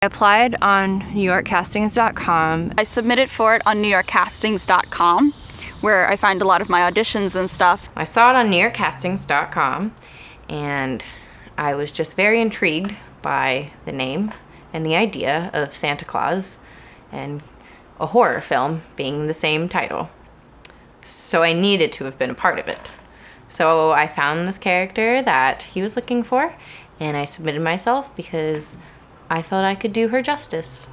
I applied on NewYorkCastings.com. I submitted for it on NewYorkCastings.com, where I find a lot of my auditions and stuff. I saw it on NewYorkCastings.com, and I was just very intrigued by the name and the idea of Santa Claus and a horror film being the same title. So I needed to have been a part of it. So I found this character that he was looking for, and I submitted myself because I felt I could do her justice.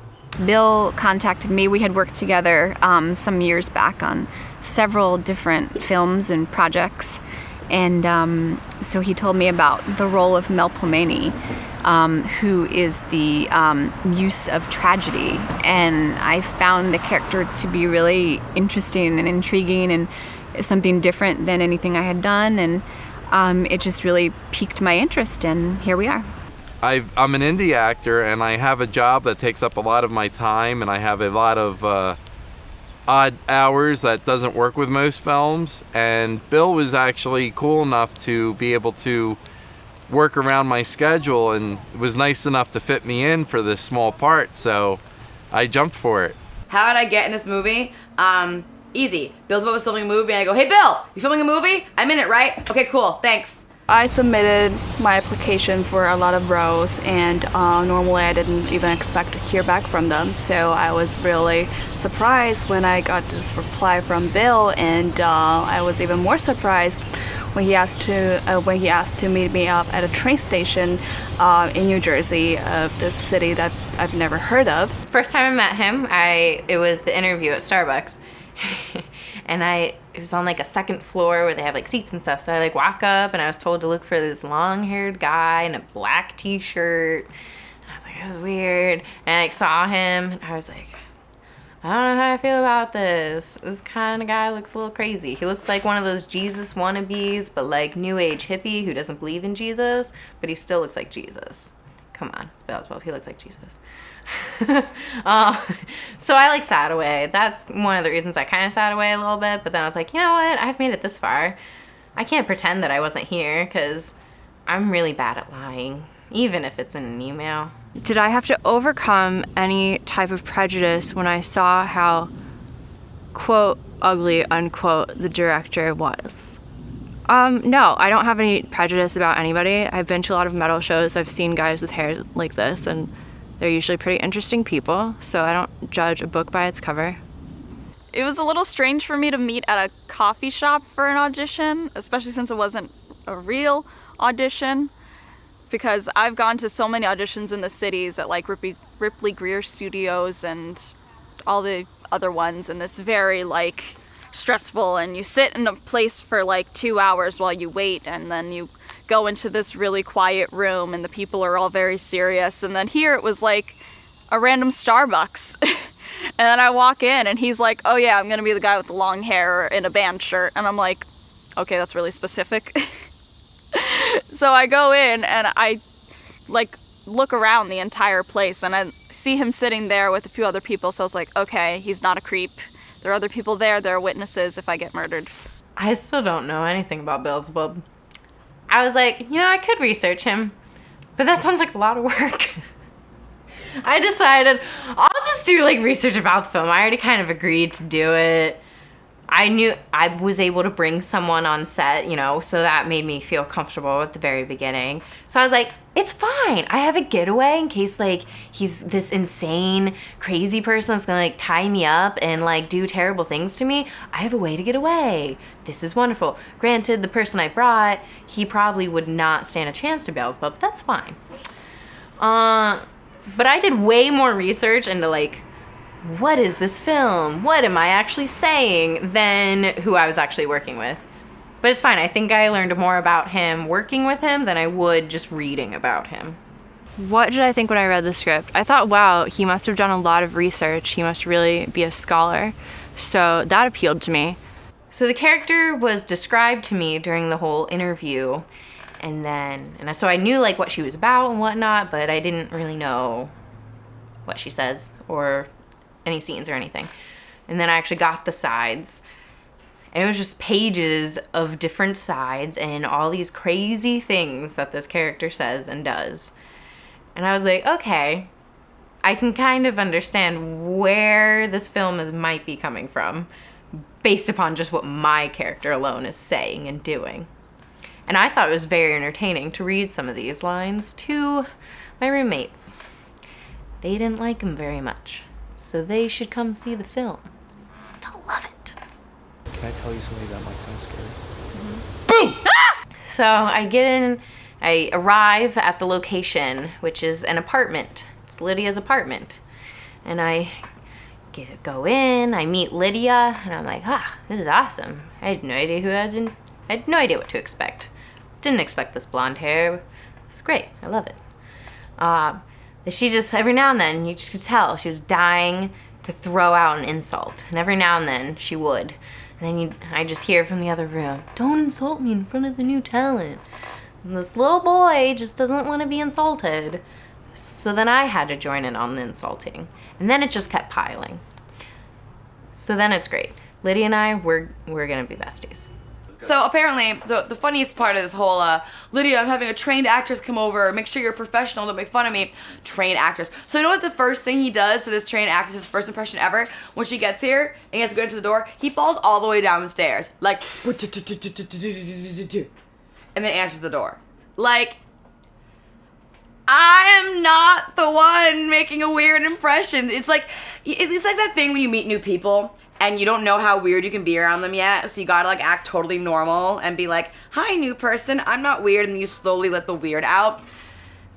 Bill contacted me. We had worked together some years back on several different films and projects. And so he told me about the role of Melpomene, who is the muse of tragedy. And I found the character to be really interesting and intriguing and something different than anything I had done. And it just really piqued my interest, and here we are. I'm an indie actor, and I have a job that takes up a lot of my time, and I have a lot of odd hours that doesn't work with most films. And Bill was actually cool enough to be able to work around my schedule, and was nice enough to fit me in for this small part, so I jumped for it. How did I get in this movie? Easy. Bill Zebub was filming a movie, and I go, "Hey Bill, you filming a movie? I'm in it, right? Okay, cool, thanks." I submitted my application for a lot of roles, and normally I didn't even expect to hear back from them. So I was really surprised when I got this reply from Bill, and I was even more surprised when he asked to meet me up at a train station in New Jersey, of this city that I've never heard of. First time I met him, it was the interview at Starbucks. And it was on like a second floor where they have like seats and stuff. So I like walk up, and I was told to look for this long-haired guy in a black t-shirt. And I was like, that was weird. And I like saw him, and I was like, I don't know how I feel about this. This kind of guy looks a little crazy. He looks like one of those Jesus wannabes, but like new age hippie who doesn't believe in Jesus, but he still looks like Jesus. Come on, it's Bill Zebub. He looks like Jesus. So I like sat away. That's one of the reasons I kind of sat away a little bit. But then I was like, you know what? I've made it this far. I can't pretend that I wasn't here, because I'm really bad at lying, even if it's in an email. Did I have to overcome any type of prejudice when I saw how, quote, ugly, unquote, the director was? No, I don't have any prejudice about anybody. I've been to a lot of metal shows. I've seen guys with hair like this, and they're usually pretty interesting people, so I don't judge a book by its cover. It was a little strange for me to meet at a coffee shop for an audition, especially since it wasn't a real audition, because I've gone to so many auditions in the cities at like Ripley Greer Studios and all the other ones, and it's very like stressful, and you sit in a place for like 2 hours while you wait, and then you go into this really quiet room, and the people are all very serious. And then here it was like a random Starbucks. And then I walk in, and he's like, "Oh yeah, I'm gonna be the guy with the long hair in a band shirt." And I'm like, okay, that's really specific. So I go in, and I like look around the entire place, and I see him sitting there with a few other people. So I was like, okay, he's not a creep. There are other people there. There are witnesses if I get murdered. I still don't know anything about Bill Zebub. I was like, I could research him, but that sounds like a lot of work. I decided I'll just do like research about the film. I already kind of agreed to do it. I knew I was able to bring someone on set, so that made me feel comfortable at the very beginning. So I was like, it's fine. I have a getaway in case like he's this insane, crazy person that's gonna like tie me up and like do terrible things to me. I have a way to get away. This is wonderful. Granted, the person I brought, he probably would not stand a chance to Bill Zebub, but that's fine. But I did way more research into like, what is this film? What am I actually saying? Than who I was actually working with. But it's fine. I think I learned more about him working with him than I would just reading about him. What did I think when I read the script? I thought, wow, he must have done a lot of research. He must really be a scholar. So that appealed to me. So the character was described to me during the whole interview. And so I knew like what she was about and whatnot, but I didn't really know what she says or any scenes or anything. And then I actually got the sides, and it was just pages of different sides and all these crazy things that this character says and does. And I was like, okay, I can kind of understand where this film might be coming from based upon just what my character alone is saying and doing. And I thought it was very entertaining to read some of these lines to my roommates. They didn't like him very much, so they should come see the film. They'll love it. Can I tell you something that might sound scary? So I arrive at the location, which is an apartment. It's Lydia's apartment. And I go in, I meet Lydia, and I'm like, this is awesome. I had no idea I had no idea what to expect. Didn't expect this blonde hair. It's great, I love it. She just, every now and then, you just could tell, she was dying to throw out an insult. And every now and then, she would. And then I just hear from the other room, don't insult me in front of the new talent. And this little boy just doesn't want to be insulted. So then I had to join in on the insulting. And then it just kept piling. So then it's great. Lydia and I, we're going to be besties. So apparently, the funniest part of this whole, Lydia, I'm having a trained actress come over. Make sure you're professional. Don't make fun of me. Trained actress. So you know what the first thing he does to this trained actress's first impression ever? When she gets here and he has to go into the door, he falls all the way down the stairs. Like, and then answers the door. Like, I am not the one making a weird impression. It's like that thing when you meet new people and you don't know how weird you can be around them yet, so you gotta like act totally normal and be like, hi, new person, I'm not weird, and you slowly let the weird out.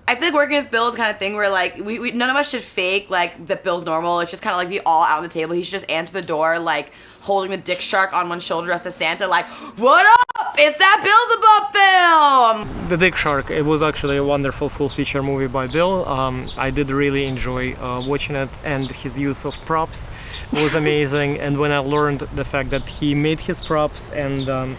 I feel like working with Bill is the kind of thing where like we none of us should fake like that Bill's normal. It's just kind of like be all out on the table. He should just answer the door like holding the dick shark on one shoulder dressed as Santa, like, what up? It's that Bill Zebub film! The Dick Shark, it was actually a wonderful full feature movie by Bill. I did really enjoy watching it, and his use of props was amazing. And when I learned the fact that he made his props, and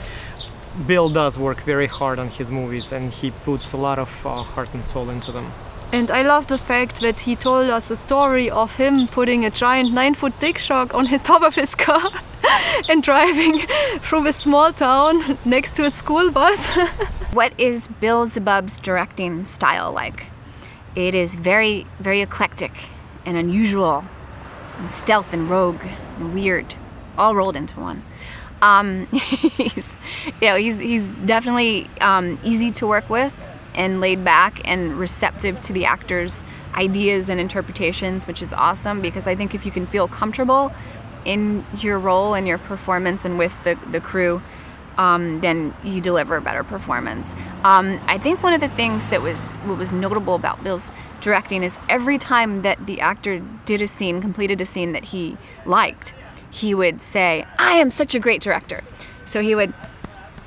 Bill does work very hard on his movies, and he puts a lot of heart and soul into them. And I love the fact that he told us a story of him putting a giant 9-foot dick shark on his top of his car and driving through a small town next to a school bus. What is Bill Zebub's directing style like? It is very, very eclectic and unusual, and stealth and rogue and weird, all rolled into one. He's definitely easy to work with and laid back and receptive to the actors' ideas and interpretations, which is awesome, because I think if you can feel comfortable in your role and your performance and with the crew, then you deliver a better performance. I think one of the things that was notable about Bill's directing is every time that the actor completed a scene that he liked, he would say, I am such a great director. So he would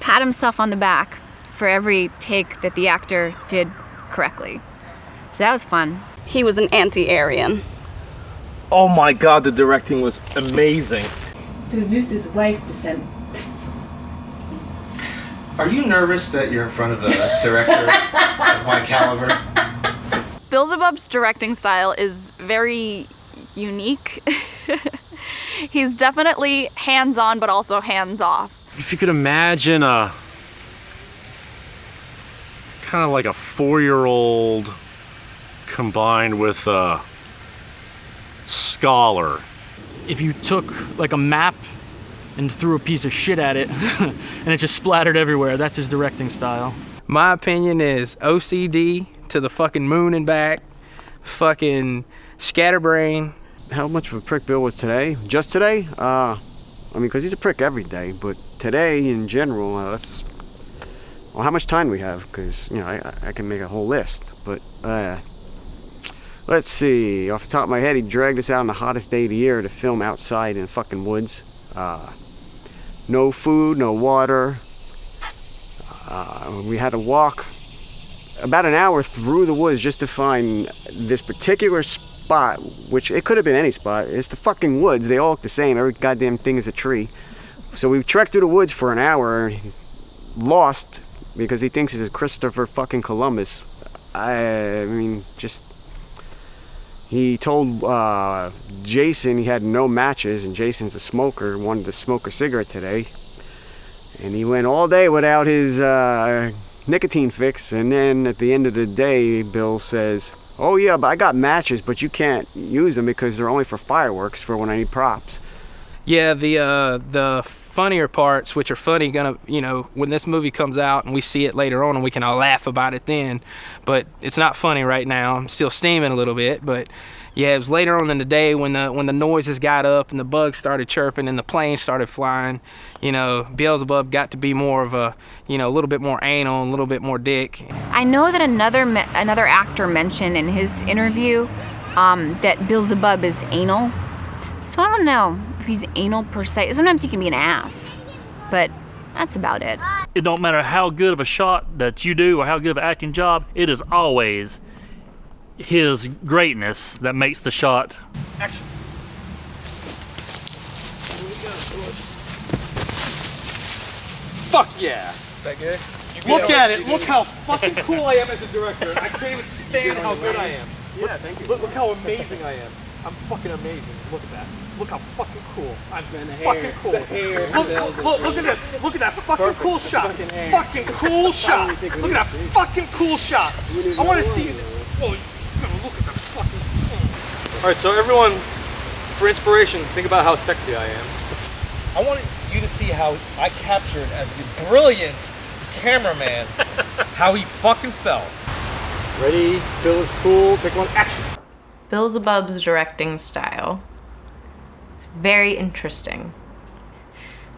pat himself on the back for every take that the actor did correctly. So that was fun. He was an anti-Aryan. Oh my god, the directing was amazing. So Zeus's wife descent. Are you nervous that you're in front of a director of my caliber? Bill Zebub's directing style is very unique. He's definitely hands-on, but also hands-off. If you could imagine kind of like a 4-year-old combined with a scholar. If you took like a map and threw a piece of shit at it and it just splattered everywhere, that's his directing style. My opinion is OCD to the fucking moon and back, fucking scatterbrain. How much of a prick Bill was today? Just today? I mean, because he's a prick every day, but today in general, how much time do we have? Because, I can make a whole list, but, let's see. Off the top of my head, he dragged us out on the hottest day of the year to film outside in the fucking woods. No food, no water. We had to walk about an hour through the woods just to find this particular spot, which it could have been any spot. It's the fucking woods. They all look the same. Every goddamn thing is a tree. So we trekked through the woods for an hour, lost, because he thinks he's Christopher fucking Columbus. He told Jason he had no matches, and Jason's a smoker, wanted to smoke a cigarette today. And he went all day without his nicotine fix, and then at the end of the day, Bill says, Oh yeah, but I got matches, but you can't use them because they're only for fireworks for when I need props. Yeah, the funnier parts, which are funny, when this movie comes out and we see it later on, and we can all laugh about it then. But it's not funny right now. I'm still steaming a little bit, but yeah, it was later on in the day when the noises got up and the bugs started chirping and the planes started flying. Beelzebub got to be more of a little bit more anal and a little bit more dick. I know that another actor mentioned in his interview that Bill Zebub is anal. So I don't know if he's anal per se. Sometimes he can be an ass, but that's about it. It don't matter how good of a shot that you do or how good of an acting job, it is always his greatness that makes the shot. Action. Fuck yeah. Is that good? Look at it. Look how fucking cool I am as a director. I can't even stand how good I am. Yeah, thank you. Look how amazing I am. I'm fucking amazing. Look at that. Look how fucking cool. I'm fucking cool. Look at this. Look at that fucking cool shot. Fucking cool shot. Look at that fucking cool shot. I want to see it. Whoa, you gotta look at that fucking. All right, so everyone, for inspiration, think about how sexy I am. I wanted you to see how I captured as the brilliant cameraman how he fucking felt. Ready? Bill is cool. Take one. Action. Bill Zebub's directing style. It's very interesting.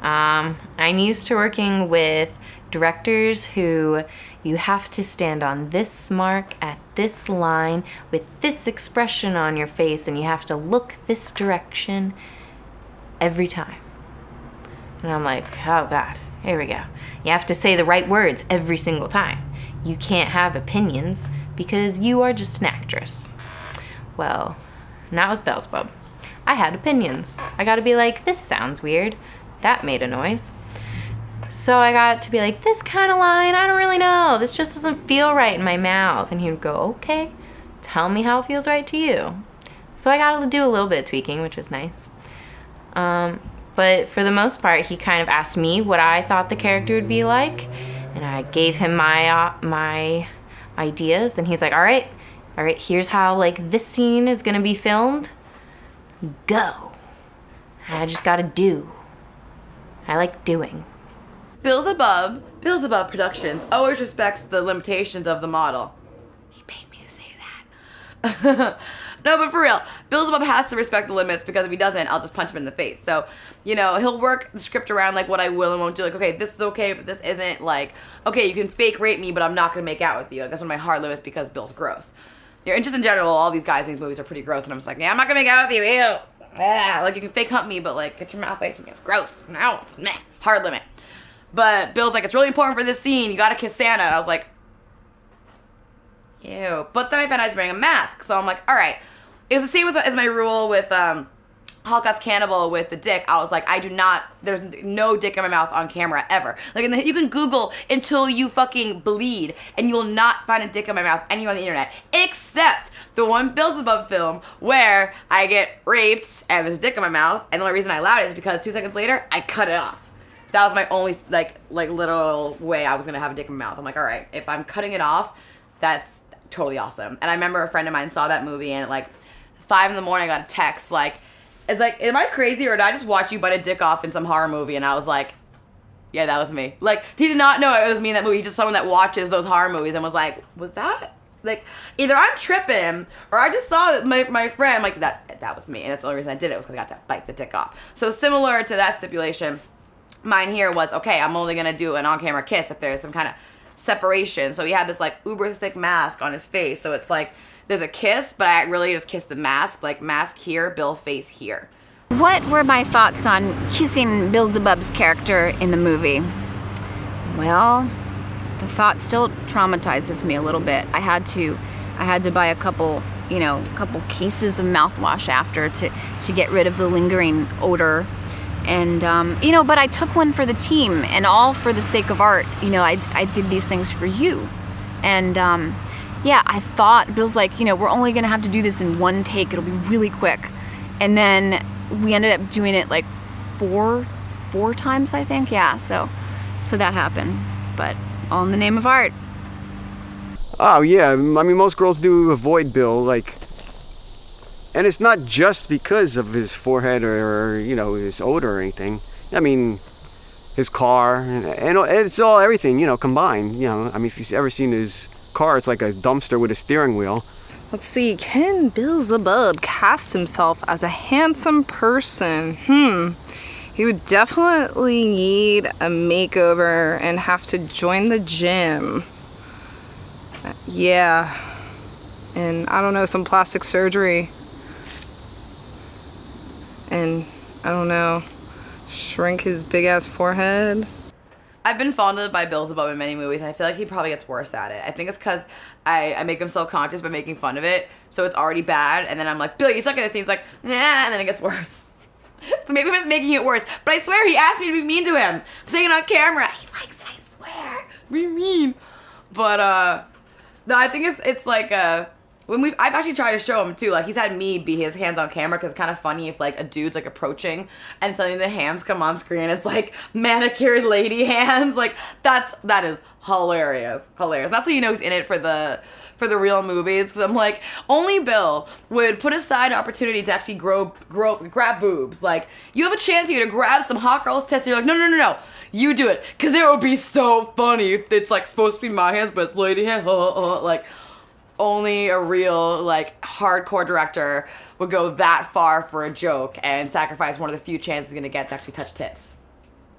I'm used to working with directors who you have to stand on this mark at this line with this expression on your face, and you have to look this direction every time. And I'm like, oh God, here we go. You have to say the right words every single time. You can't have opinions because you are just an actress. Well, not with Beelzebub. I had opinions. I gotta be like, this sounds weird. That made a noise. So I got to be like, this kind of line, I don't really know. This just doesn't feel right in my mouth. And he would go, okay, tell me how it feels right to you. So I got to do a little bit of tweaking, which was nice. But for the most part, he kind of asked me what I thought the character would be like. And I gave him my ideas. Then he's like, all right, here's how this scene is gonna be filmed. Go. I just gotta do. I like doing. Bill Zebub Productions always respects the limitations of the model. He paid me to say that. No, but for real, Bill Zebub has to respect the limits, because if he doesn't, I'll just punch him in the face. So, he'll work the script around what I will and won't do. Okay, this is okay, but this isn't. Okay, you can fake rape me, but I'm not gonna make out with you. That's one of my hard limits because Bill's gross. And just in general, all these guys in these movies are pretty gross, and I'm just like, yeah, I'm not gonna make out with you. Ew. Ah. You can fake hump me, but get your mouth away from me. It's gross. No, meh, hard limit. But Bill's like, it's really important for this scene. You gotta kiss Santa. And I was like, ew. But then I found out I was wearing a mask, so I'm like, all right. It was the same as my rule with Holocaust Cannibal with the dick. I was like, there's no dick in my mouth on camera ever. You can Google until you fucking bleed, and you will not find a dick in my mouth anywhere on the internet, except the one Bill Zebub film where I get raped and there's a dick in my mouth, and the only reason I allowed it is because 2 seconds later, I cut it off. That was my only, little way I was gonna have a dick in my mouth. I'm like, all right, if I'm cutting it off, that's totally awesome. And I remember a friend of mine saw that movie, and at 5 a.m, I got a text, it's am I crazy, or did I just watch you bite a dick off in some horror movie? And I was like, yeah, that was me. He did not know it was me in that movie. He's just someone that watches those horror movies and was like, was that? Either I'm tripping, or I just saw my friend. That was me. And that's the only reason I did it, was because I got to bite the dick off. So similar to that stipulation, mine here was, okay, I'm only going to do an on-camera kiss if there's some kind of separation. So he had this uber thick mask on his face. So it's there's a kiss, but I really just kissed the mask, mask here, Bill face here. What were my thoughts on kissing Bill Zebub's character in the movie? Well, the thought still traumatizes me a little bit. I had to buy a couple cases of mouthwash after to get rid of the lingering odor. And, but I took one for the team, and all for the sake of art. I did these things for you. And, I thought, Bill's like, we're only going to have to do this in one take. It'll be really quick. And then we ended up doing it four times, I think. Yeah, so that happened. But all in the name of art. Oh yeah, I mean most girls do avoid Bill, like, and it's not just because of his forehead or you know his odor or anything. I mean, his car and it's all everything, you know, combined. You know, I mean if you've ever seen his car, it's like a dumpster with a steering wheel. Let's see, can Bill Zebub cast himself as a handsome person? He would definitely need a makeover and have to join the gym. Yeah. And I don't know, some plastic surgery. And I don't know, shrink his big ass forehead. I've been fondled by Bill Zebub in many movies, and I feel like he probably gets worse at it. I think it's because I make him self-conscious by making fun of it, so it's already bad, and then I'm like, Bill, you suck at this, and he's like, nah, and then it gets worse. So maybe I'm just making it worse. But I swear he asked me to be mean to him. I'm saying it on camera. He likes it, I swear. Be mean. But no, I think it's like I've actually tried to show him too. Like he's had me be his hands on camera because it's kind of funny if like a dude's like approaching and suddenly the hands come on screen. It's like manicured lady hands. Like that is hilarious. Hilarious. That's how you know he's in it for the real movies, because I'm like, only Bill would put aside an opportunity to actually grab boobs. Like, you have a chance here to grab some hot girl's tits, and you're like, no, you do it, because it would be so funny if it's, like, supposed to be my hands, but it's lady hands, like, only a real, like, hardcore director would go that far for a joke and sacrifice one of the few chances he's gonna get to actually touch tits.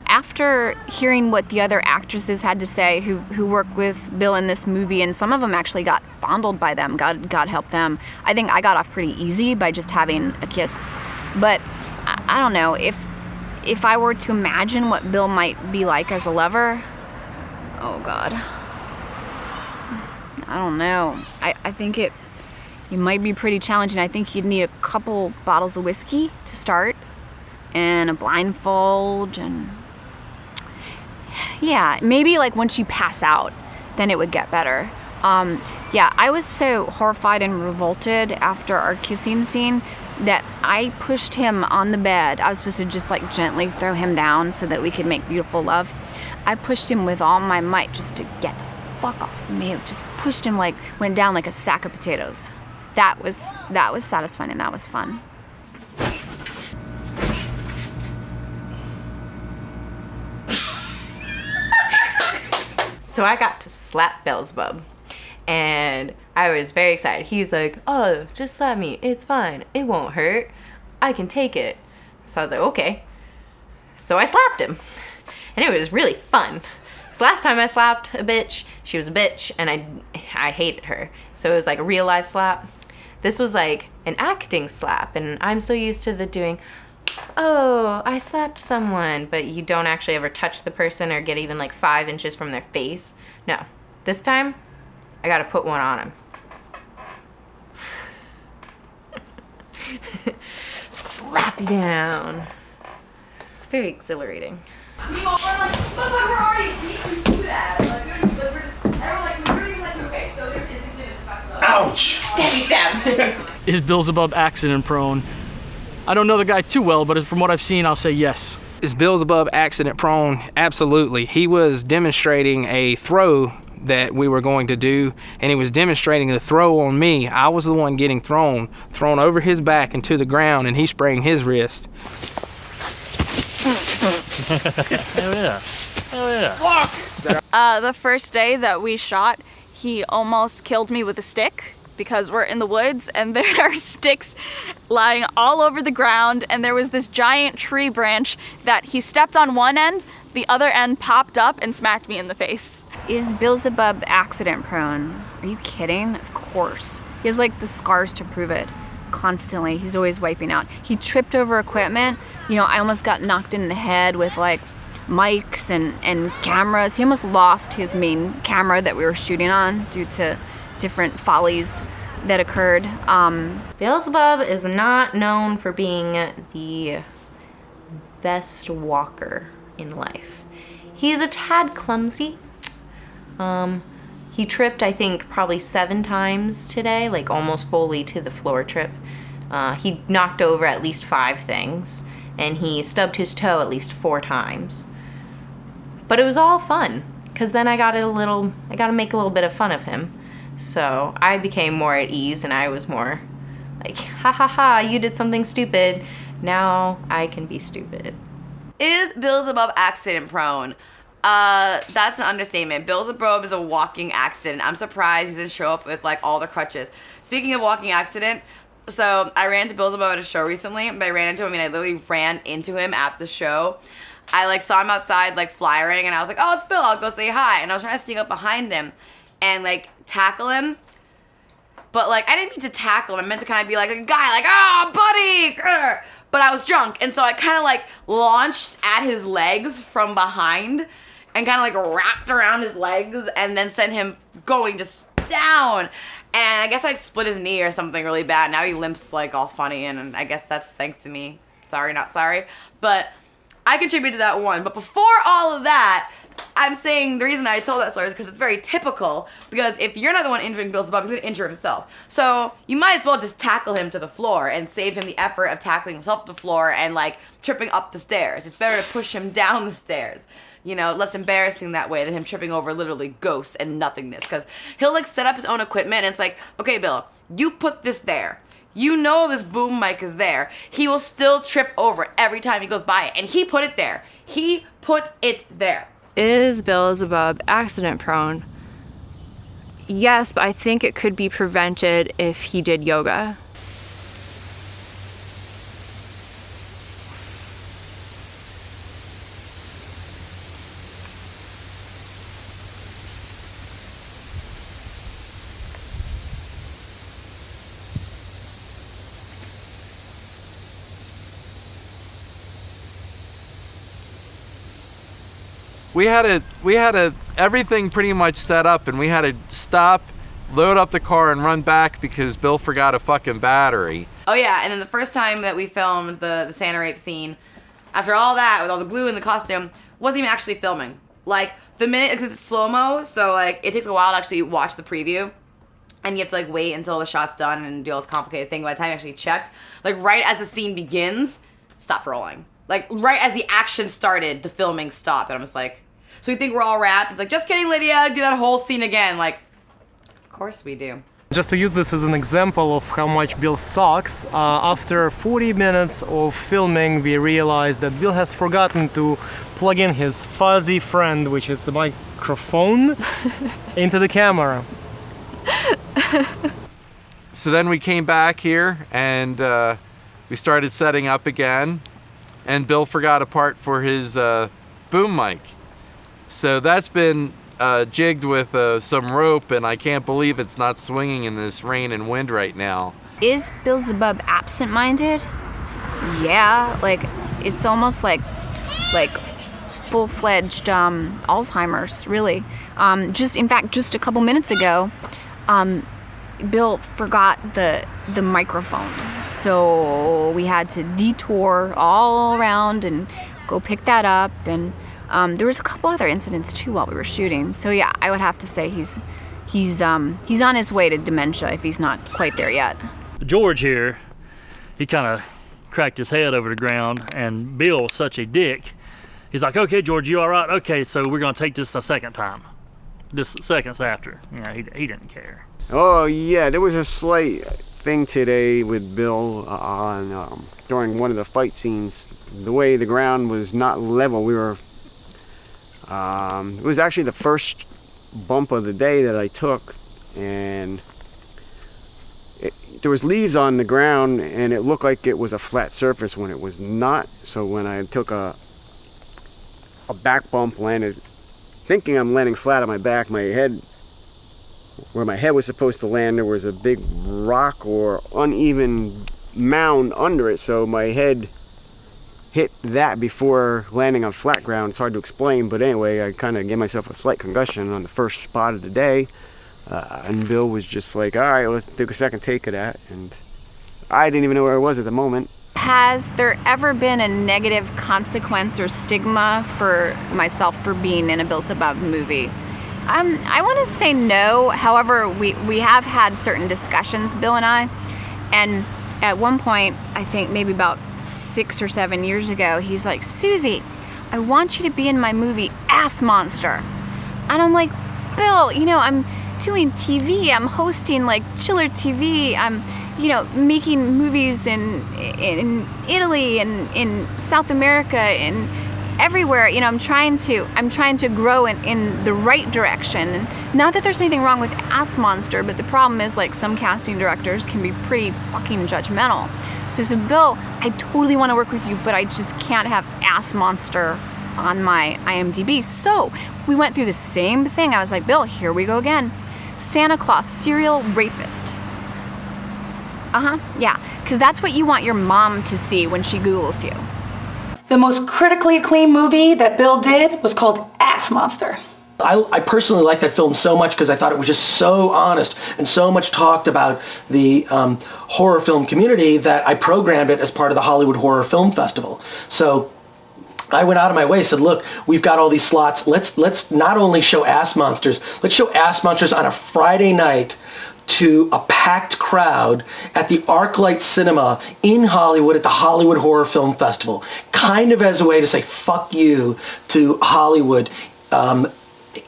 After hearing what the other actresses had to say who work with Bill in this movie, and some of them actually got fondled by them, God help them, I think I got off pretty easy by just having a kiss. But I don't know, if I were to imagine what Bill might be like as a lover, oh God, I don't know. I think it might be pretty challenging. I think you'd need a couple bottles of whiskey to start, and a blindfold, and yeah, maybe like once you pass out, then it would get better. Yeah, I was so horrified and revolted after our kissing scene that I pushed him on the bed. I was supposed to just like gently throw him down so that we could make beautiful love. I pushed him with all my might just to get the fuck off me. Just pushed him like, went down like a sack of potatoes. That was satisfying and that was fun. So I got to slap Bill Zebub, and I was very excited. He's like, oh, just slap me. It's fine. It won't hurt. I can take it. So I was like, okay. So I slapped him, and it was really fun. Because last time I slapped a bitch, she was a bitch, and I hated her. So it was like a real life slap. This was like an acting slap, and I'm so used to the doing, oh, I slapped someone, but you don't actually ever touch the person or get even like 5 inches from their face. No, this time I gotta put one on him. Slap you down. It's very exhilarating. Meanwhile, we're like, but we're already beat to do that. We're even like, okay, so there's instinct. Ouch! Stabby stab. Is Bill Zebub accident prone? I don't know the guy too well, but from what I've seen, I'll say yes. Is Bill Zebub accident prone? Absolutely. He was demonstrating a throw that we were going to do, and he was demonstrating the throw on me. I was the one getting thrown over his back into the ground, and he spraying his wrist. Hell yeah. Hell yeah. The first day that we shot, he almost killed me with a stick because we're in the woods and there are sticks lying all over the ground, and there was this giant tree branch that he stepped on one end, the other end popped up and smacked me in the face. Is Bill Zebub accident prone? Are you kidding? Of course. He has like the scars to prove it. Constantly, he's always wiping out. He tripped over equipment. You know, I almost got knocked in the head with like mics and cameras. He almost lost his main camera that we were shooting on due to different follies that occurred. Bill Zebub is not known for being the best walker in life. He's a tad clumsy. He tripped, I think, probably 7 times today, like almost fully to the floor trip. He knocked over at least 5 things, and he stubbed his toe at least 4 times. But it was all fun, because then I got to make a little bit of fun of him. So I became more at ease, and I was more like, ha ha ha, you did something stupid. Now I can be stupid. Is Bill Zebub accident prone? That's an understatement. Bill Zebub is a walking accident. I'm surprised he didn't show up with like all the crutches. Speaking of walking accident, so I ran into Bill Zebub at a show recently, but I ran into him, I literally ran into him at the show. I like saw him outside like flyering, and I was like, oh, it's Bill, I'll go say hi. And I was trying to sneak up behind him and like tackle him. But like I didn't mean to tackle him. I meant to kind of be like a guy, like, oh, buddy. Grr. But I was drunk, and so I kind of like launched at his legs from behind and kind of like wrapped around his legs and then sent him going just down. And I guess I split his knee or something really bad. Now he limps like all funny, and I guess that's thanks to me. Sorry, not sorry. But I contributed to that one. But before all of that, I'm saying the reason I told that story is because it's very typical, because if you're not the one injuring Bill Zebub, he's going to injure himself. So you might as well just tackle him to the floor and save him the effort of tackling himself to the floor and like tripping up the stairs. It's better to push him down the stairs. You know, less embarrassing that way than him tripping over literally ghosts and nothingness. Because he'll like set up his own equipment, and it's like, okay, Bill, you put this there. You know this boom mic is there. He will still trip over it every time he goes by it. And he put it there. He put it there. Is Bill Zebub accident prone? Yes, but I think it could be prevented if he did yoga. We had everything pretty much set up, and we had to stop, load up the car, and run back because Bill forgot a fucking battery. Oh yeah, and then the first time that we filmed the Santa rape scene, after all that, with all the glue and the costume, wasn't even actually filming. Like, the minute, because it's slow-mo, so like, it takes a while to actually watch the preview. And you have to like wait until the shot's done and do all this complicated thing. By the time you actually checked, like right as the scene begins, stopped rolling. Like right as the action started, the filming stopped. And I'm just like, so we think we're all wrapped? It's like, just kidding, Lydia, do that whole scene again. Like, of course we do. Just to use this as an example of how much Bill sucks, after 40 minutes of filming, we realized that Bill has forgotten to plug in his fuzzy friend, which is the microphone, into the camera. So then we came back here, and we started setting up again, and Bill forgot a part for his boom mic. So that's been jigged with some rope, and I can't believe it's not swinging in this rain and wind right now. Is Bill Zebub absent-minded? Yeah, like it's almost like full-fledged Alzheimer's, really. In fact, just a couple minutes ago, Bill forgot the microphone, so we had to detour all around and go pick that up, and there was a couple other incidents too while we were shooting. So yeah, I would have to say he's on his way to dementia if he's not quite there yet. George here, he kind of cracked his head over the ground, and Bill was such a dick. He's like, okay, George, you all right? Okay, so we're gonna take this a second time. Just seconds after. Yeah, he didn't care. Oh yeah, there was a slight thing today with Bill on during one of the fight scenes. The way the ground was not level, we were. It was actually the first bump of the day that I took, and there was leaves on the ground, and it looked like it was a flat surface when it was not. So when I took a back bump, landed, thinking I'm landing flat on my back, my head, where my head was supposed to land, there was a big rock or uneven mound under it, so my head hit that before landing on flat ground. It's hard to explain, but anyway, I kind of gave myself a slight concussion on the first spot of the day, and Bill was just like, all right, let's take a second take of that, and I didn't even know where I was at the moment. Has there ever been a negative consequence or stigma for myself for being in a Bill Zebub movie? I want to say no. However, we have had certain discussions, Bill and I, and at one point, I think maybe about 6 or 7 years ago, he's like, Susie, I want you to be in my movie Ass Monster. And I'm like, Bill, you know, doing TV. I'm hosting like Chiller TV. I'm, making movies in Italy and in South America and everywhere. I'm trying to grow in the right direction. And not that there's anything wrong with Ass Monster, but the problem is like some casting directors can be pretty fucking judgmental. So I said, Bill, I totally want to work with you, but I just can't have Ass Monster on my IMDb. So we went through the same thing. I was like, Bill, here we go again. Santa Claus, serial rapist. Yeah, because that's what you want your mom to see when she Googles you. The most critically acclaimed movie that Bill did was called Ass Monster. I personally liked that film so much because I thought it was just so honest and so much talked about the horror film community that I programmed it as part of the Hollywood Horror Film Festival. So I went out of my way, said, look, we've got all these slots. Let's not only show Ass Monsters, let's show Ass Monsters on a Friday night to a packed crowd at the ArcLight Cinema in Hollywood at the Hollywood Horror Film Festival, kind of as a way to say fuck you to Hollywood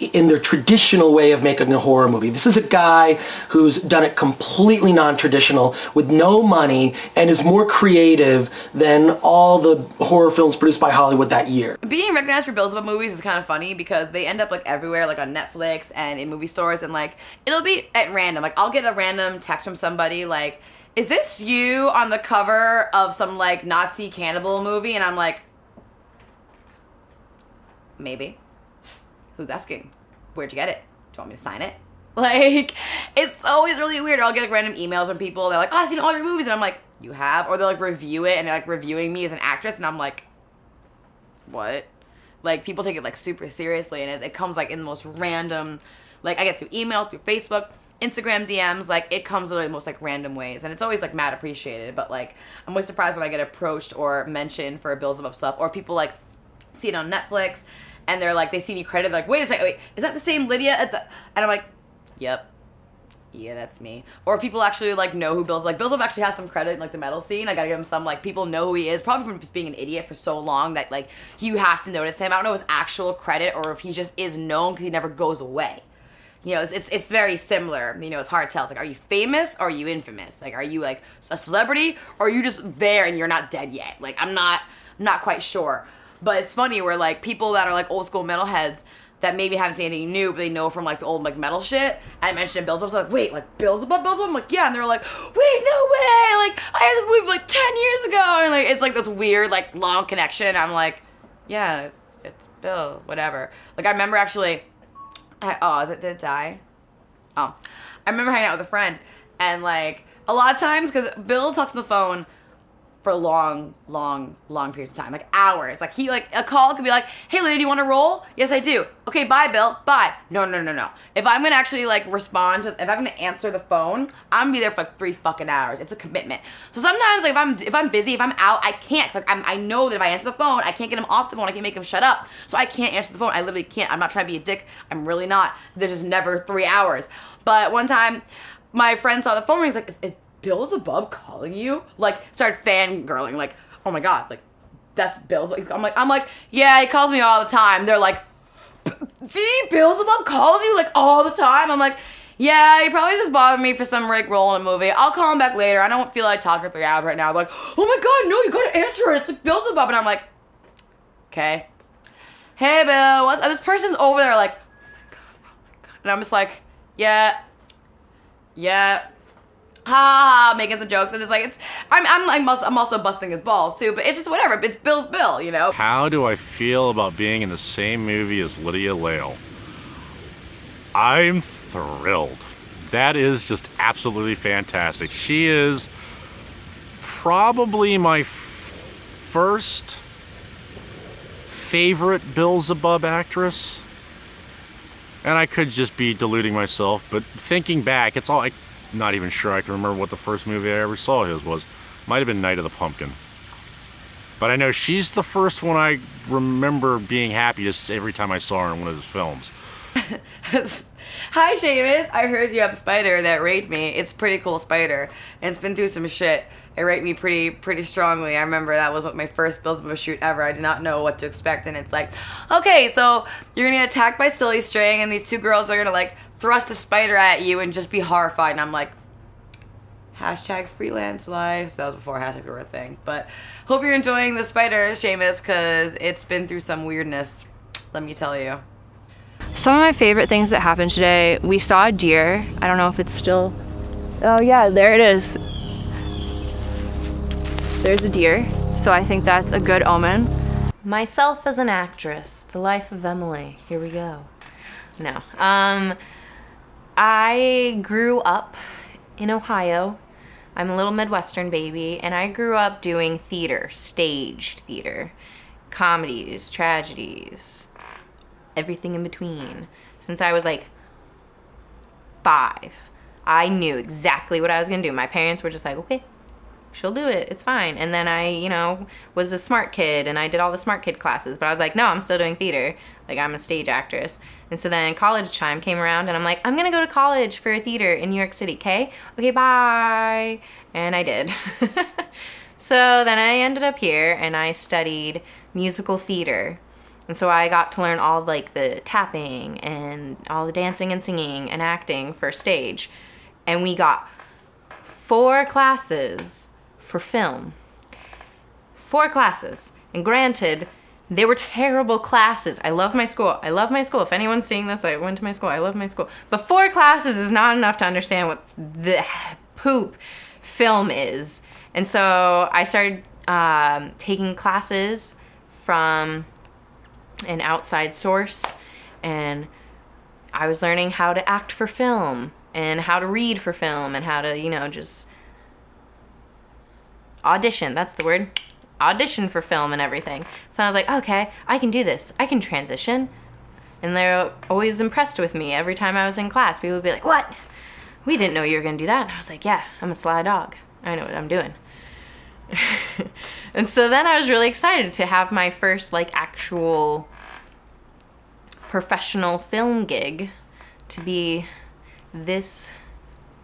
in their traditional way of making a horror movie. This is a guy who's done it completely non-traditional with no money and is more creative than all the horror films produced by Hollywood that year. Being recognized for Bill Zebub movies is kind of funny because they end up like everywhere, like on Netflix and in movie stores, and like it'll be at random. Like I'll get a random text from somebody like, is this you on the cover of some like Nazi cannibal movie? And I'm like, maybe. Who's asking? Where'd you get it? Do you want me to sign it? Like, it's always really weird. I'll get like random emails from people. They're like, oh, I've seen all your movies. And I'm like, you have? Or they'll like review it and they're like reviewing me as an actress. And I'm like, what? Like, people take it like super seriously. And it comes like in the most random, like I get through email, through Facebook, Instagram DMs. Like, it comes in the most like random ways. And it's always like mad appreciated. But like, I'm always surprised when I get approached or mentioned for Bill Zebub stuff. Or people like see it on Netflix. And they're like, they see me credited, like, wait a second, wait, is that the same Lydia at the, and I'm like, yep, yeah, that's me. Or people actually, like, know who Bill Zebub, like, Bill Zebub actually has some credit in, like, the metal scene. I gotta give him some, like, people know who he is, probably from just being an idiot for so long that, like, you have to notice him. I don't know his actual credit or if he just is known because he never goes away. It's very similar. It's hard to tell. It's like, are you famous or are you infamous? Like, are you, like, a celebrity or are you just there and you're not dead yet? Like, I'm not quite sure. But it's funny where, like, people that are, like, old school metalheads that maybe haven't seen anything new, but they know from, like, the old, like, metal shit. I mentioned Bill Zebub. So like, wait, like, Bill Zebub? I'm like, yeah. And they're like, wait, no way. Like, I had this movie, like, 10 years ago. And, like, it's, like, this weird, like, long connection. I'm like, yeah, it's Bill, whatever. Like, I remember actually, did it die? Oh. I remember hanging out with a friend. And, like, a lot of times, because Bill talks on the phone for long periods of time, like hours. Like he, like a call could be like, hey Lydia, do you want to roll? Yes, I do. Okay, bye Bill, bye. No. If I'm gonna actually like respond to, if I'm gonna answer the phone, I'm gonna be there for like 3 fucking hours. It's a commitment. So sometimes like if I'm busy, if I'm out, I can't. Like I know that if I answer the phone, I can't get him off the phone. I can't make him shut up. So I can't answer the phone. I literally can't. I'm not trying to be a dick. I'm really not. There's just never 3 hours. But one time, my friend saw the phone ring. He's like, is Bill Zebub calling you? Like, started fangirling, like, oh my god, like, that's Bill Zebub. I'm like, yeah, he calls me all the time. They're like, Bill Zebub calls you, like, all the time? I'm like, yeah, he probably just bothered me for some Rick roll in a movie. I'll call him back later. I don't feel like talking for 3 hours right now. They're like, oh my god, no, you gotta answer it. It's like Bill Zebub. And I'm like, okay. Hey, Bill, what? And this person's over there like, oh my god. And I'm just like, yeah. Making some jokes, and it's like I'm also busting his balls too, but it's just whatever. It's Bill's Bill, you know. How do I feel about being in the same movie as Lydia Lael? I'm thrilled. That is just absolutely fantastic. She is probably my first favorite Bill Zebub actress, and I could just be deluding myself, but thinking back, it's all. Not even sure I can remember what the first movie I ever saw his was. Might have been Night of the Pumpkin. But I know she's the first one I remember being happy every time I saw her in one of his films. Hi, Seamus. I heard you have a spider that raped me. It's a pretty cool spider, and it's been through some shit. It raped me pretty strongly. I remember that was my first Bill Zebub shoot ever. I did not know what to expect, and it's like, okay, so you're gonna get attacked by silly string, and these two girls are gonna like thrust a spider at you and just be horrified. And I'm like, hashtag freelance life. So that was before hashtags were a thing. But hope you're enjoying the spider, Seamus, because it's been through some weirdness. Let me tell you. Some of my favorite things that happened today, we saw a deer. I don't know if it's still... Oh yeah, there it is. There's a deer, so I think that's a good omen. Myself as an actress, the life of Emily. Here we go. No. I grew up in Ohio. I'm a little Midwestern baby, and I grew up doing theater, staged theater, comedies, tragedies, everything in between. Since I was like 5, I knew exactly what I was gonna do. My parents were just like, okay, she'll do it, it's fine. And then I, was a smart kid, and I did all the smart kid classes, but I was like, no, I'm still doing theater. Like, I'm a stage actress. And so then college time came around, and I'm like, I'm gonna go to college for theater in New York City, okay? Okay, bye. And I did. So then I ended up here, and I studied musical theater. And so I got to learn all like the tapping and all the dancing and singing and acting for stage. And we got 4 classes for film. 4 classes. And granted, they were terrible classes. I love my school. I love my school. If anyone's seeing this, I went to my school. I love my school. But 4 classes is not enough to understand what the poop film is. And so I started taking classes from an outside source, and I was learning how to act for film and how to read for film and how to, just audition. That's the word. Audition for film and everything. So I was like, okay, I can do this. I can transition. And they're always impressed with me. Every time I was in class, people would be like, what? We didn't know you were going to do that. And I was like, yeah, I'm a sly dog. I know what I'm doing. And so then I was really excited to have my first actual professional film gig to be this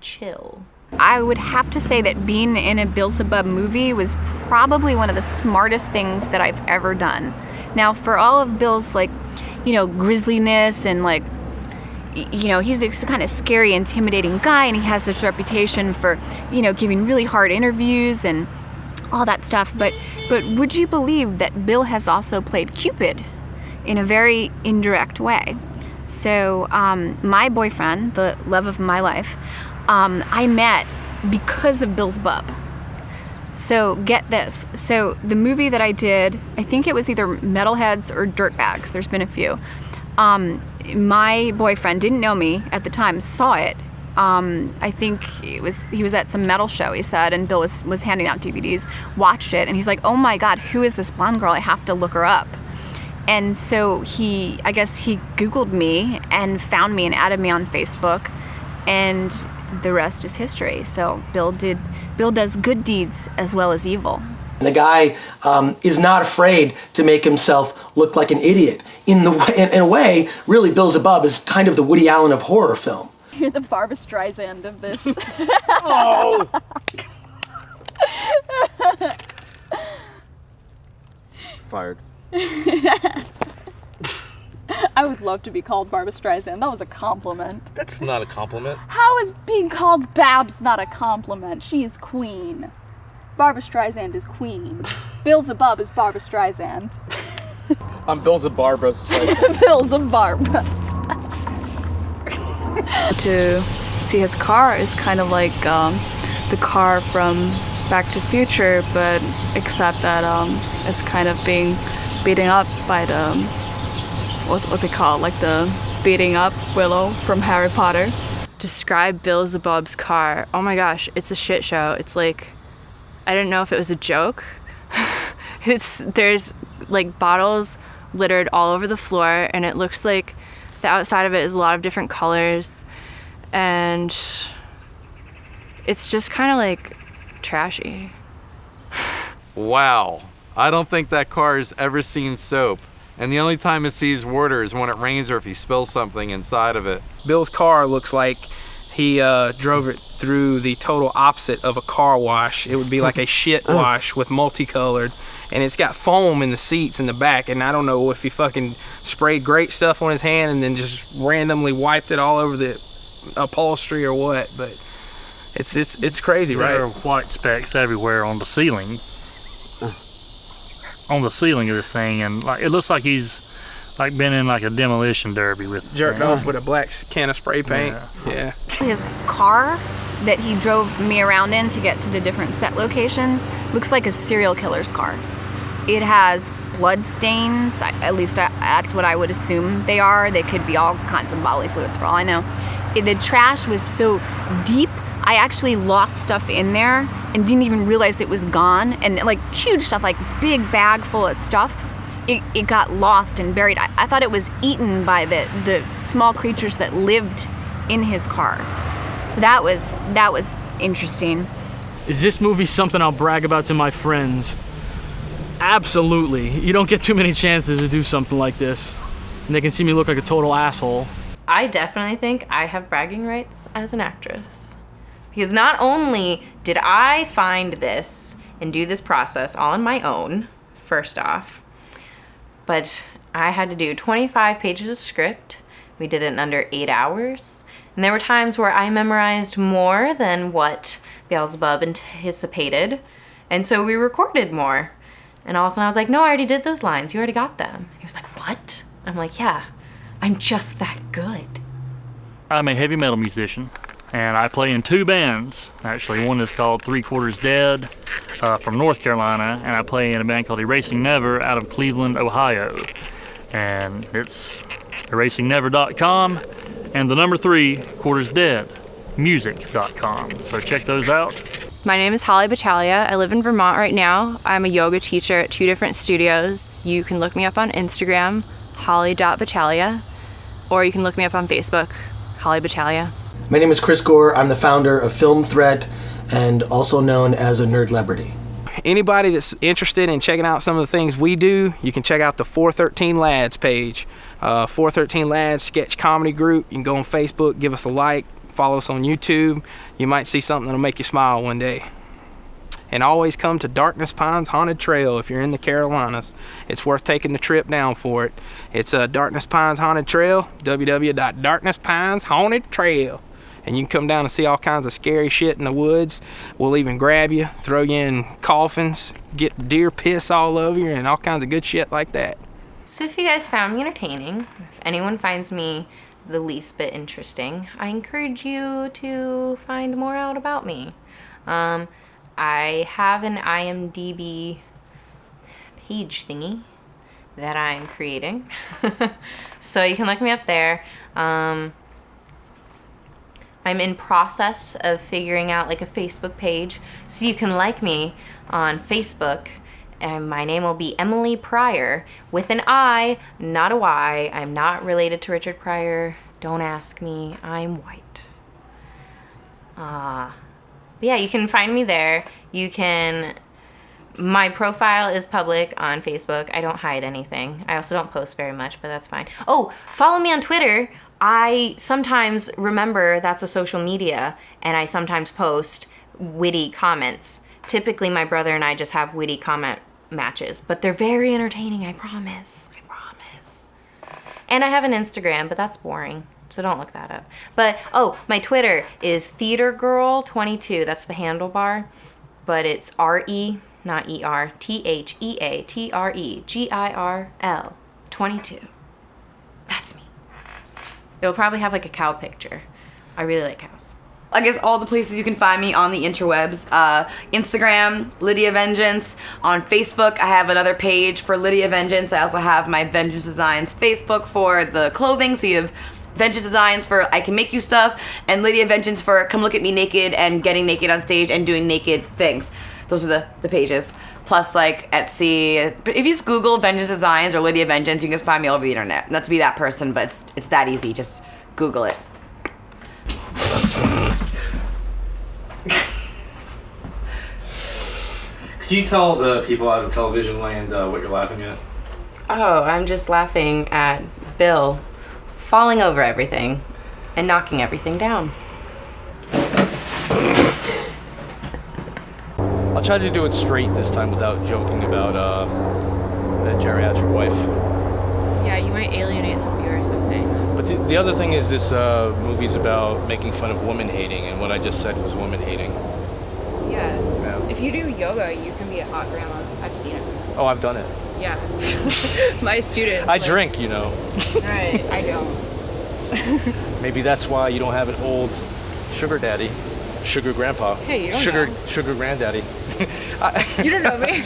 chill. I would have to say that being in a Bill Zebub movie was probably one of the smartest things that I've ever done. Now, for all of Bill's grisliness and he's this kind of scary, intimidating guy, and he has this reputation for, giving really hard interviews and all that stuff. But would you believe that Bill has also played Cupid in a very indirect way? So my boyfriend, the love of my life, I met because of Bill Zebub. So get this. So the movie that I did, I think it was either Metalheads or Dirtbags. There's been a few. My boyfriend didn't know me at the time, saw it. I think he was at some metal show, he said, and Bill was handing out DVDs, watched it, and he's like, oh my God, who is this blonde girl? I have to look her up. And so I guess he Googled me and found me and added me on Facebook, and the rest is history. So Bill does good deeds as well as evil. The guy is not afraid to make himself look like an idiot. In a way, really, Bill Zebub is kind of the Woody Allen of horror film. You're the Barbra Streisand of this. Oh! Fired. I would love to be called Barbra Streisand. That was a compliment. That's not a compliment. How is being called Babs not a compliment? She is queen. Barbra Streisand is queen. Bill Zebub is Barbra Streisand. I'm Bill Zebub Streisand. Bill Zebub. To see his car is kind of like the car from Back to the Future, but except that it's kind of being beaten up by the what's it called? Like the beating up Willow from Harry Potter. Describe Bill Zebub's car. Oh my gosh, it's a shit show. It's like, I didn't know if it was a joke. There's bottles littered all over the floor, and it looks like the outside of it is a lot of different colors, and it's just kind of trashy. Wow. I don't think that car has ever seen soap. And the only time it sees water is when it rains or if he spills something inside of it. Bill's car looks like he drove it through the total opposite of a car wash. It would be like a shit wash with multicolored, and it's got foam in the seats in the back, and I don't know if he fucking sprayed great stuff on his hand and then just randomly wiped it all over the upholstery or what, but it's crazy, right? There are white specks everywhere on the ceiling. On the ceiling of this thing, and like it looks like he's like been in like a demolition derby with jerked off with a black can of spray paint. Yeah. His car that he drove me around in to get to the different set locations looks like a serial killer's car. It has blood stains, at least that's what I would assume they are. They could be all kinds of bodily fluids for all I know. The trash was so deep, I actually lost stuff in there and didn't even realize it was gone. And like huge stuff, like big bag full of stuff, it got lost and buried. I thought it was eaten by the small creatures that lived in his car. So that was interesting. Is this movie something I'll brag about to my friends? Absolutely. You don't get too many chances to do something like this. And they can see me look like a total asshole. I definitely think I have bragging rights as an actress. Because not only did I find this and do this process all on my own, first off, but I had to do 25 pages of script. We did it in under 8 hours. And there were times where I memorized more than what Bill Zebub anticipated. And so we recorded more. And all of a sudden I was like, no, I already did those lines. You already got them. He was like, what? I'm like, yeah, I'm just that good. I'm a heavy metal musician, and I play in 2 bands. Actually, one is called 3/4 Dead from North Carolina, and I play in a band called Erasing Never out of Cleveland, Ohio. And it's erasingnever.com and the number 3/4 Dead music.com. So check those out. My name is Holly Battaglia. I live in Vermont right now. I'm a yoga teacher at 2 different studios. You can look me up on Instagram, holly.battaglia, or you can look me up on Facebook, Holly Battaglia. My name is Chris Gore. I'm the founder of Film Threat and also known as a Nerdlebrity. Anybody that's interested in checking out some of the things we do, you can check out the 413 Lads page. 413 Lads sketch comedy group. You can go on Facebook, give us a like, follow us on YouTube. You might see something that'll make you smile one day. And always come to Darkness Pines Haunted Trail if you're in the Carolinas. It's worth taking the trip down for it. It's Darkness Pines Haunted Trail, www.darknesspineshauntedtrail. And you can come down and see all kinds of scary shit in the woods. We'll even grab you, throw you in coffins, get deer piss all over you, and all kinds of good shit like that. So if you guys found me entertaining, if anyone finds me the least bit interesting, I encourage you to find more out about me. I have an IMDb page thingy that I'm creating. So you can look me up there. I'm in process of figuring out like a Facebook page so you can like me on Facebook, and my name will be Emily Pryor with an I, not a Y. I'm not related to Richard Pryor. Don't ask me. I'm white. Yeah, you can find me there. My profile is public on Facebook. I don't hide anything. I also don't post very much, but that's fine. Oh, follow me on Twitter. I sometimes remember that's a social media, and I sometimes post witty comments. Typically, my brother and I just have witty comment matches, but they're very entertaining, I promise. I promise. And I have an Instagram, but that's boring, so don't look that up. But, my Twitter is TheaterGirl22. That's the handlebar, but it's R-E, not E-R, TheaterGirl 22. That's me. It'll probably have like a cow picture. I really like cows. I guess all the places you can find me on the interwebs. Instagram, Lydia Vengeance. On Facebook, I have another page for Lydia Vengeance. I also have my Vengeance Designs Facebook for the clothing. So you have Vengeance Designs for I can make you stuff, and Lydia Vengeance for come look at me naked and getting naked on stage and doing naked things. Those are the pages. Plus like Etsy. But if you just Google Vengeance Designs or Lydia Vengeance, you can just find me all over the internet. Not to be that person, but it's that easy. Just Google it. Could you tell the people out of television land what you're laughing at? Oh, I'm just laughing at Bill falling over everything and knocking everything down. I'll try to do it straight this time without joking about the geriatric wife. Yeah, you might alienate some viewers, I'm saying. But the other thing is this movie's about making fun of woman hating, and what I just said was woman hating. Yeah. If you do yoga, you can be a hot grandma. I've seen it. Oh, I've done it. Yeah. My students. I drink, you know. Right, I don't. Maybe that's why you don't have an old sugar daddy. Sugar grandpa. Hey, you don't know. Sugar granddaddy. You don't know me.